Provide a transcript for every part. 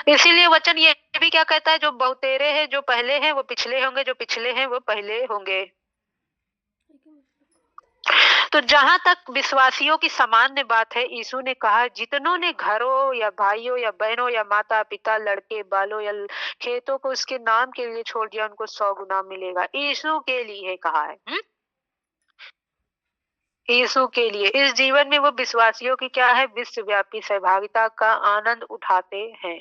इसीलिए वचन ये भी क्या कहता है, जो बहुतेरे हैं जो पहले हैं वो पिछले होंगे, जो पिछले हैं वो पहले होंगे। तो जहां तक विश्वासियों की सामान्य बात है, यीशु ने कहा जितनों ने घरों या भाइयों या बहनों या माता पिता लड़के बालों या खेतों को उसके नाम के लिए छोड़ दिया, उनको 100 गुना मिलेगा। यीशु के लिए कहा है, यीशु के लिए। इस जीवन में वो विश्वासियों की क्या है, विश्वव्यापी सहभागिता का आनंद उठाते हैं।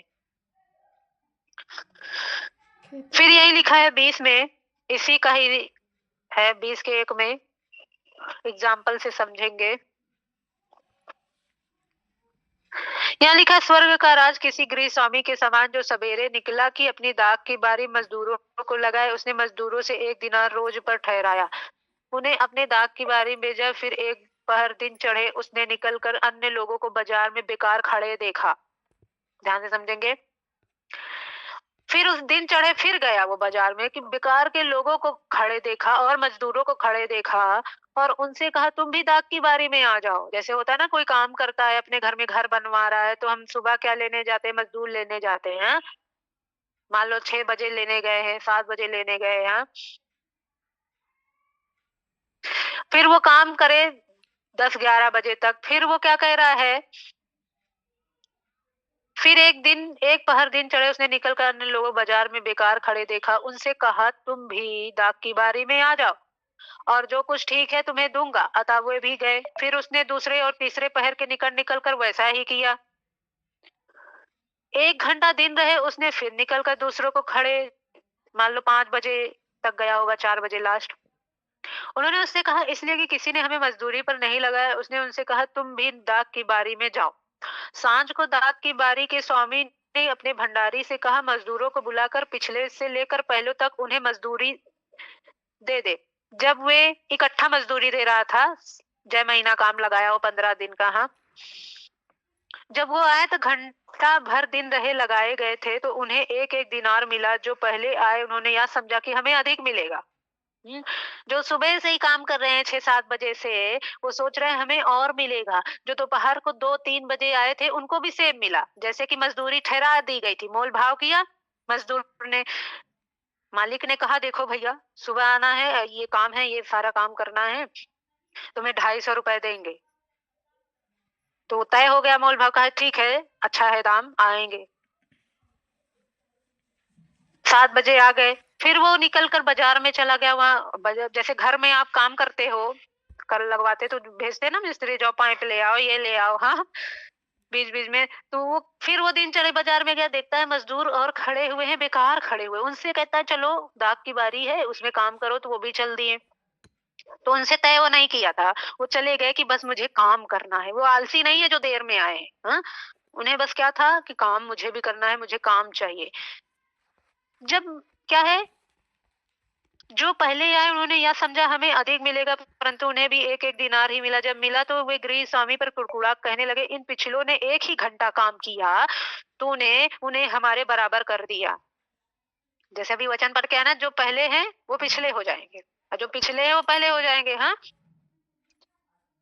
फिर यही लिखा है 20 में, इसी का ही है 20 के 1 में, एग्जाम्पल से समझेंगे। यहाँ लिखा, स्वर्ग का राज किसी गृह स्वामी के समान जो सवेरे निकला कि अपनी दाख की बारी मजदूरों को लगाए। उसने मजदूरों से 1 दिनार रोज पर ठहराया, उन्हें अपने दाख की बारी भेजा। फिर एक पहर दिन चढ़े उसने निकलकर अन्य लोगों को बाजार में बेकार खड़े देखा। ध्यान से समझेंगे। फिर उस दिन चढ़े फिर गया वो बाजार में कि बेकार के लोगों को खड़े देखा और मजदूरों को खड़े देखा और उनसे कहा तुम भी दाख की बारी में आ जाओ। जैसे होता है ना, कोई काम करता है, अपने घर में घर बनवा रहा है, तो हम सुबह क्या लेने जाते हैं, मजदूर लेने जाते हैं। मान लो 6 बजे लेने गए हैं, 7 बजे लेने गए हैं, फिर वो काम करे 10-11 बजे तक। फिर वो क्या कह रहा है, फिर एक पहर दिन चढ़े उसने निकलकर अन्य लोगों बाजार में बेकार खड़े देखा, उनसे कहा तुम भी दाख की बारी में आ जाओ और जो कुछ ठीक है तुम्हें दूंगा। अतः वे भी गए। फिर उसने दूसरे और तीसरे पहर के निकट निकलकर वैसा ही किया। 1 घंटा दिन रहे उसने फिर निकलकर दूसरों को खड़े, मान लो 5 बजे तक गया होगा, 4 बजे लास्ट। उन्होंने उससे कहा इसलिए कि किसी ने हमें मजदूरी पर नहीं लगाया। उसने उनसे कहा तुम भी दाख की बारी में जाओ। सांझ को दाख की बारी के स्वामी ने अपने भंडारी से कहा मजदूरों को बुलाकर पिछले से लेकर पहले तक उन्हें मजदूरी दे दे। जब वे इकट्ठा मजदूरी दे रहा था, जय महीना काम लगाया हो 15 दिन का, हाँ, जब वो आए तो घंटा भर दिन रहे लगाए गए थे, तो उन्हें 1-1 दिनार मिला। जो पहले आए उन्होंने यह समझा कि हमें अधिक मिलेगा। जो सुबह से ही काम कर रहे हैं 6-7 बजे से, वो सोच रहे हैं हमें और मिलेगा। जो दोपहर को 2-3 बजे आए थे उनको भी सेम मिला, जैसे कि मजदूरी ठहरा दी गई थी। मोल भाव किया मजदूर ने। मालिक ने कहा देखो भैया, सुबह आना है, ये काम है, ये सारा काम करना है, तुम्हें 250 रुपए देंगे। तो तय हो गया मोल भाव का, ठीक है, अच्छा है, दाम आएंगे। 7 बजे आ गए। फिर वो निकल कर बाजार में चला गया। वहां जैसे घर में आप काम करते हो, कर लगवाते तो भेजते ना मिस्त्री, जाओ पाइप ले आओ, ये ले आओ, हाँ, बीच बीच में। तो वो फिर वो दिन चढ़े बाजार में गया, देखता है मजदूर और खड़े हुए हैं, बेकार खड़े हुए। उनसे कहता है चलो दाग की बारी है उसमें काम करो, तो वो भी चल दिए। तो उनसे तय वो नहीं किया था, वो चले गए कि बस मुझे काम करना है। वो आलसी नहीं है जो देर में आए हैं, हाँ? उन्हें बस क्या था कि काम मुझे भी करना है, मुझे काम चाहिए। जब क्या है, जो पहले आए उन्होंने यह समझा हमें अधिक मिलेगा, परंतु उन्हें भी 1-1 दिनार ही मिला। जब मिला तो वे गृह स्वामी पर कुड़कुड़ा कहने लगे, इन पिछलों ने 1 ही घंटा काम किया, तूने उन्हें हमारे बराबर कर दिया। जैसे अभी वचन पढ़ के आना, जो पहले हैं वो पिछले हो जाएंगे और जो पिछले हैं वो पहले हो जाएंगे, हाँ।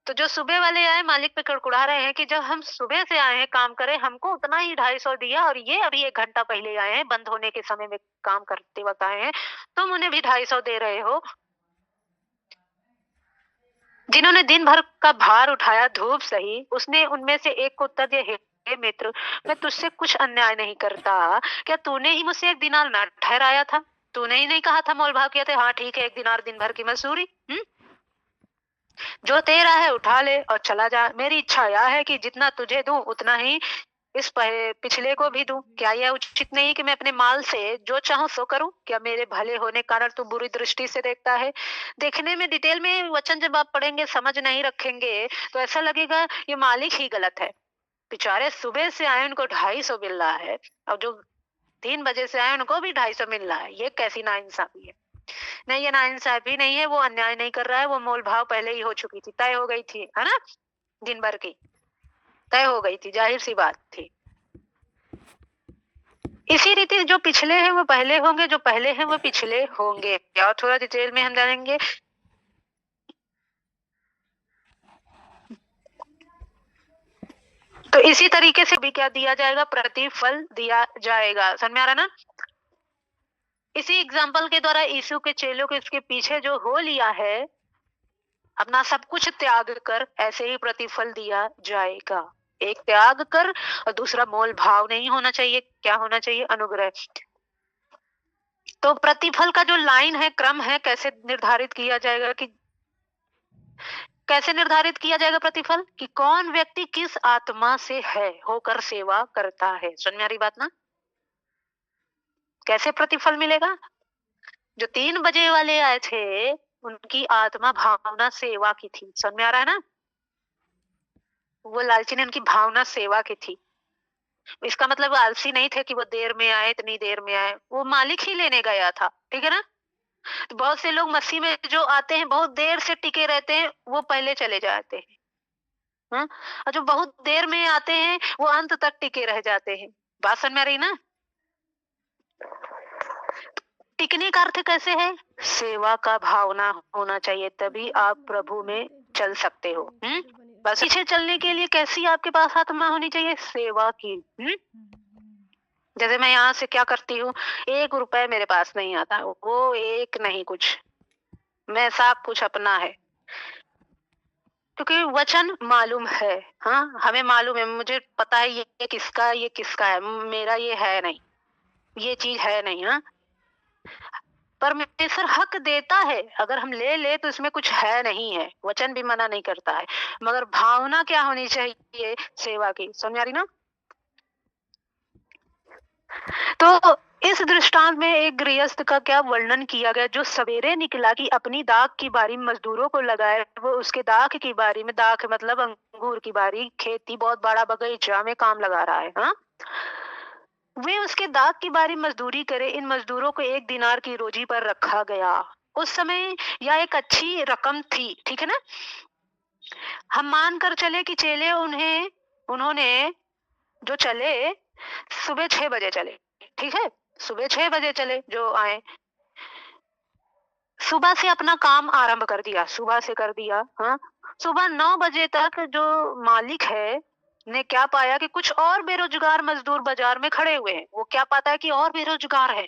तो जो सुबह वाले आए मालिक पे कुड़कुड़ा रहे हैं कि जब हम सुबह से आए हैं काम करे, हमको उतना ही 250 दिया और ये अभी 1 घंटा पहले आए हैं, बंद होने के समय में काम करते वक्त आए हैं, तुम उन्हें भी 250 दे रहे हो। जिन्होंने दिन भर का भार उठाया, धूप सही, उसने उनमें से एक को उत्तर दिया, हे मित्र, मैं तुझसे कुछ अन्याय नहीं करता। क्या तूने ही मुझसे 1 दिनार न ठहराया था? तूने ही नहीं कहा था, मोल भाव किया था, हाँ ठीक है 1 दिनार दिन भर की मजदूरी। जो तेरा है उठा ले और चला जा। मेरी इच्छा यह है कि जितना तुझे दूं उतना ही इस पिछले को भी दूं। क्या यह उचित नहीं कि मैं अपने माल से जो चाहूं सो करूं? क्या मेरे भले होने कारण तू बुरी दृष्टि से देखता है? देखने में डिटेल में वचन जब आप पढ़ेंगे, समझ नहीं रखेंगे, तो ऐसा लगेगा ये मालिक ही गलत है। बेचारे सुबह से आए, उनको 250 मिल रहा है, और जो 3 बजे से आए उनको भी 250 मिल रहा है। ये कैसी नाइंसाफी है? नहीं, ये नाइंसाफी नहीं है, वो अन्याय नहीं कर रहा है, वो मोल भाव पहले ही हो चुकी थी, तय हो गई थी, है ना, दिन भर की तय हो गई थी, जाहिर सी बात थी। इसी रीति जो पिछले हैं वो पहले होंगे, जो पहले हैं वो पिछले होंगे। और थोड़ा डिटेल में हम जानेंगे। तो इसी तरीके से भी क्या दिया जाएगा, प्रतिफल दिया जाएगा। समझ में आ रहा है ना? इसी एग्जाम्पल के द्वारा यीशु के चेलों को इसके पीछे जो हो लिया है, अपना सब कुछ त्याग कर ऐसे ही प्रतिफल दिया जाएगा। एक त्याग कर और दूसरा मोल भाव नहीं होना चाहिए। क्या होना चाहिए? अनुग्रह। तो प्रतिफल का जो लाइन है, क्रम है, कैसे निर्धारित किया जाएगा कि कैसे निर्धारित किया जाएगा प्रतिफल? कि कौन व्यक्ति किस आत्मा से है होकर सेवा करता है। समझ में आ रही बात ना? कैसे प्रतिफल मिलेगा? जो 3 बजे वाले आए थे, उनकी आत्मा भावना सेवा की थी। समझ में आ रहा है ना? वो लालची ने उनकी भावना सेवा की थी। इसका मतलब वो आलसी नहीं थे कि वो देर में आए, इतनी देर में आए। वो मालिक ही लेने गया था। ठीक है ना? तो बहुत से लोग मसीह में जो आते हैं, बहुत देर से टिके रहते हैं, वो पहले चले जाते हैं। हाँ? और जो बहुत देर में आते हैं, वो अंत तक टिके रह जाते हैं। बात समझ में आ रही ना? टिकने का अर्थ कैसे है? सेवा का भावना होना चाहिए, तभी आप प्रभु में चल सकते हो। बस पीछे चलने के लिए कैसी आपके पास आत्मा होनी चाहिए? सेवा की। जैसे मैं यहाँ से क्या करती हूँ, 1 रुपए मेरे पास नहीं आता, वो एक नहीं कुछ, मैं सब कुछ अपना है, क्योंकि वचन मालूम है। हाँ, हमें मालूम है, मुझे पता है ये किसका है, ये किसका है, मेरा ये है नहीं, ये चीज है नहीं। हाँ, परमेश्वर हक देता है, अगर हम ले ले तो इसमें कुछ है नहीं है, वचन भी मना नहीं करता है, मगर भावना क्या होनी चाहिए? सेवा की। समझ आ रही ना? तो इस दृष्टांत में एक गृहस्थ का क्या वर्णन किया गया, जो सवेरे निकला कि अपनी दाख की बारी मजदूरों को लगाए। वो उसके दाख की बारी में, दाख मतलब अंगूर की बारी, खेती, बहुत बड़ा बगीचा में काम लगा रहा है। हाँ, वे उसके दाख की बारी मजदूरी करे। इन मजदूरों को 1 दिनार की रोजी पर रखा गया। उस समय यह एक अच्छी रकम थी। ठीक है ना? हम मान कर चले कि चेले उन्होंने जो चले, सुबह 6 बजे चले। ठीक है? सुबह 6 बजे चले जो आए, सुबह से अपना काम आरंभ कर दिया, सुबह से कर दिया। हाँ, सुबह 9 बजे तक जो मालिक है ने क्या पाया कि कुछ और बेरोजगार मजदूर बाजार में खड़े हुए हैं। वो क्या पाता है कि और बेरोजगार है।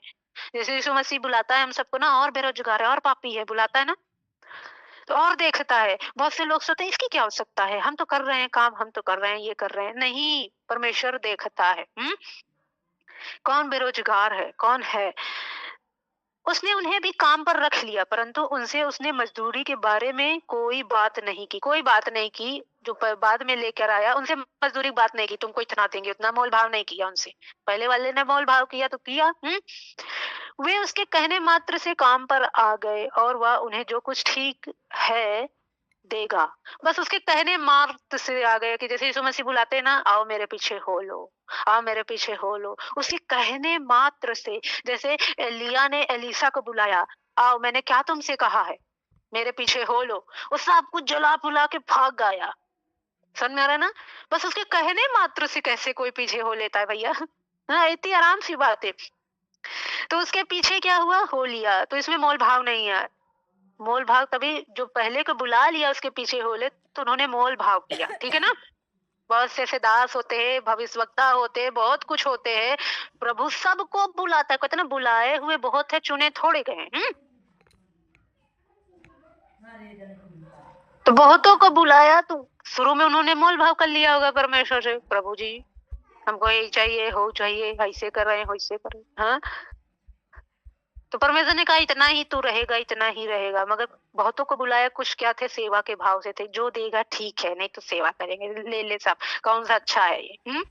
जैसे यीशु मसीह बुलाता है हम सबको ना, और बेरोजगार है और पापी है, बुलाता है ना, तो और देखता है। बहुत से लोग सोचते हैं इसकी क्या आवश्यकता है, हम तो कर रहे हैं काम, हम तो कर रहे हैं, ये कर रहे हैं। नहीं, परमेश्वर देखता है। कौन बेरोजगार है, कौन है। उसने उन्हें भी काम पर रख लिया, परंतु उनसे उसने मजदूरी के बारे में कोई बात नहीं की। कोई बात नहीं की। जो बाद में लेकर आया, उनसे मजदूरी की बात नहीं की, तुमको इतना देंगे, उतना मोल भाव नहीं किया उनसे। पहले वाले ने मोल भाव किया तो किया। वे उसके कहने मात्र से काम पर आ गए, और वह उन्हें जो कुछ ठीक है देगा। बस उसके कहने मात्र से आ गए, कि जैसे यीशु मसीह बुलाते हैं ना, आओ मेरे पीछे हो लो, आओ मेरे पीछे हो लो। उसके कहने मात्र से, जैसे एलिया ने एलीशा को बुलाया, आओ मैंने क्या तुमसे कहा है, मेरे पीछे हो लो। वो सब कुछ जला पुला के भाग गया। समझ में आ रहा है ना? बस उसके कहने मात्र से कैसे कोई पीछे हो लेता है भैया। हाँ, इतनी आराम सी बात है। तो उसके पीछे क्या हुआ, हो लिया। तो इसमें मोल भाव नहीं है। मोल भाव तभी, जो पहले को बुला लिया उसके पीछे हो ले, तो उन्होंने मोल भाव किया। ठीक है ना? बहुत से ऐसे दास होते हैं, भविष्यवक्ता होते हैं, बहुत कुछ होते हैं। प्रभु सबको बुलाता है, कहते ना, बुलाए हुए बहुत है, चुने थोड़े गए। तो बहुतों को बुलाया, तो शुरू में उन्होंने मोल भाव कर लिया होगा परमेश्वर से, प्रभु जी हमको यही चाहिए, हो चाहिए, ऐसे कर रहे हैं, वैसे कर रहे हैं। हाँ, तो परमेश्वर ने कहा इतना ही तू रहेगा, इतना ही रहेगा। मगर बहुतों को बुलाया, कुछ क्या थे, सेवा के भाव से थे। जो देगा ठीक है, नहीं तो सेवा करेंगे, ले ले सब, कौन सा अच्छा है ये।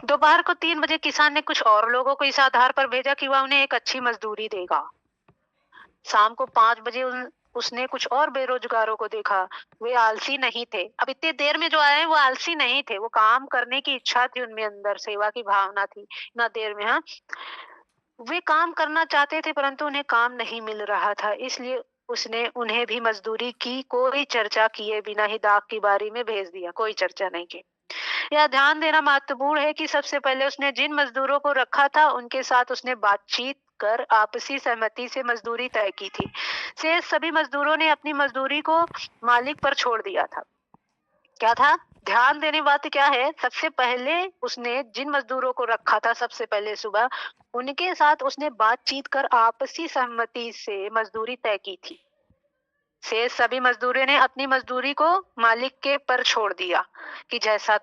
दोपहर को 3 बजे किसान ने कुछ और लोगों को इस आधार पर भेजा कि वह उन्हें एक अच्छी मजदूरी देगा। शाम को 5 बजे उसने कुछ और बेरोजगारों को देखा। वे आलसी नहीं थे। अब इतने देर में जो आए हैं वो आलसी नहीं थे, वो काम करने की इच्छा थी उनमें, अंदर सेवा की भावना थी। इतना देर में, हाँ, वे काम करना चाहते थे, परंतु उन्हें काम नहीं मिल रहा था। इसलिए उसने उन्हें भी मजदूरी की कोई चर्चा किए बिना ही दाख की बारी में भेज दिया। कोई चर्चा नहीं की। यह ध्यान देना महत्वपूर्ण है कि सबसे पहले उसने जिन मजदूरों को रखा था, उनके साथ उसने बातचीत कर आपसी सहमति से मजदूरी तय की थी। शेष सभी मजदूरों ने अपनी मजदूरी को मालिक पर छोड़ दिया था। क्या था? ध्यान देने बात क्या है, सबसे पहले उसने जिन मज़दूरों को रखा था सबसे पहले सुबह, उनके साथ उसने बातचीत कर आपसी सहमति से मज़दूरी तय की थी। शेष सभी मज़दूरों ने अपनी मज़दूरी को मालिक के पर छोड़ दिया कि जैसा तू